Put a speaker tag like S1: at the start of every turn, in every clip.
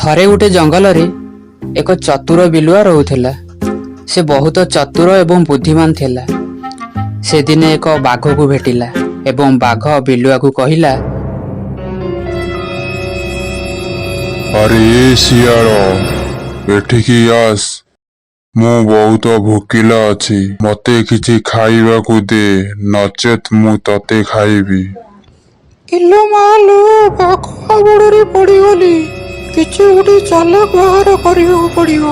S1: ଥରେ ଗୋଟେ ଜଙ୍ଗଲରେ ଏକ ଚତୁର ବିଲୁଆ ରହୁଥିଲା। ସେ ବହୁତ ଚତୁର ଏବଂ ବୁଦ୍ଧିମାନ ଥିଲା। ସେ ଦିନେ ଏକ ବାଘକୁ ଭେଟିଲା ଏବଂ ବାଘ ବିଲୁଆକୁ କହିଲା,
S2: ଆରେ ଏ ଶିଆଳ, ଏଠିକି ଆସ। ମୁଁ ବହୁତ ଭୋକିଲା ଅଛି। ମତେ କିଛି ଖାଇବାକୁ ଦେ, ନଚେତ୍ ମୁଁ ତତେ ଖାଇବି।
S3: ଇଲୋ ମାଲୋ, ବାଘ ହାବୁଡ଼ରେ ପଡ଼ିଗଲି। କିଛି ଗୋଟେ ଚାଲାକ ବାହାର କରିବାକୁ ପଡ଼ିବ,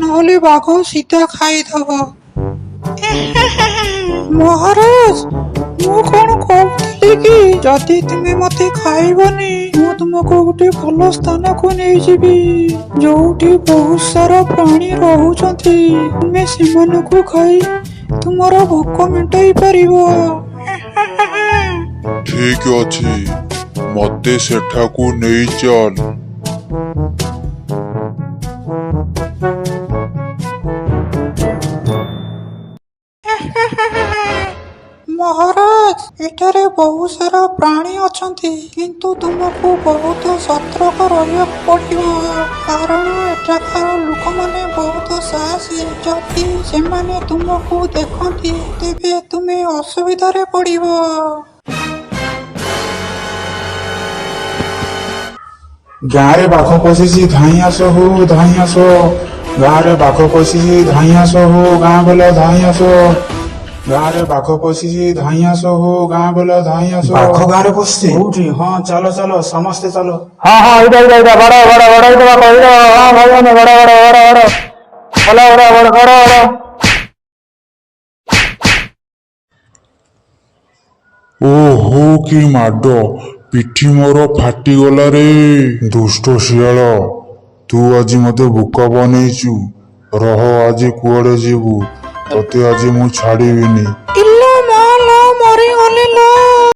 S3: ନହେଲେ ବାଘ ସିଧା ଖାଇଦବ। ମହାରାଜ, ମୁଁ କଣ କହୁଥିଲି କି, ଯଦି ତୁମେ ମତେ ଖାଇବନି, ମୁଁ ତୁମକୁ ଗୋଟେ ଭଲ ସ୍ଥାନକୁ ନେଇଯିବି, ଯୋଉଠି ବହୁତ ସାରା ପ୍ରାଣୀ ରହୁଛନ୍ତି। ତୁମେ ସେମାନଙ୍କୁ ଖାଇ ତୁମର ଭୋକ ମେଣ୍ଟାଇ ପାରିବ।
S2: ଠିକ ଅଛି, ମତେ ସେଠାକୁ ନେଇ ଚାଲ।
S3: ମହାରାଜ, ଏଠାରେ ବହୁତ ସାରା ପ୍ରାଣୀ ଅଛନ୍ତି, କିନ୍ତୁ ତୁମକୁ ବହୁତ ସତର୍କ ରହିବାକୁ ପଡ଼ିବ, କାରଣ ଏଠାକାର ଲୋକମାନେ ବହୁତ ସାହସୀ। ଯଦି ସେମାନେ ତୁମକୁ ଦେଖନ୍ତି, ତେବେ ତୁମେ ଅସୁବିଧାରେ ପଡ଼ିବ।
S4: ଗାଁରେ ବାଘ ପଶିଛି, ଧାଇଁ ଆସ ହୋ, ଧାଇଁ ଆସ। ଗାଁରେ ବାଘ ପଶିଛି, ଧାଇଁ ଆସ ହୋ, ଗାଁ ବେଲା ଧାଇଁ ଆସ। ଗାଁରେ ବାଘ ପଶିଛି, ଧାଇଁ ଆସ ହୋ, ଗାଁ ବେଲା ଧାଇଁ ଆସ। ବାଘ ଗାଁରେ ପଶିଛି? କୋଉଠି? ହଁ, ଚାଲ ଚାଲ, ସମସ୍ତେ ଚାଲ।
S5: ହଁ ହଁ, ଏଇଟା ଏଇଟା ଏଇଟା ବଡ଼ ବଡ଼ ବଡ଼ ଏଇଟା କହିଲ। ହଁ ଭାଇମାନେ, ବଡ଼ ବଡ଼ ବଡ଼ ବଡ଼ ଭଲ ବଡ଼ ବଡ଼ ବଡ଼ ବଡ଼।
S2: ଓହୋ, କି ମାଡ! ପିଠି ମୋର ଫାଟିଗଲା ରେ। ଦୁଷ୍ଟ ଶିଆଳ, ତୁ ଆଜି ମତେ ବୋକା ବନେଇଛୁ। ରହ, ଆଜି କୁଆଡେ ଯିବୁ? ତତେ ଆଜି ମୁଁ ଛାଡ଼ିବିନି।
S3: ଇଲୋ ମାଲୋ, ମରିଗଲି ଲୋ।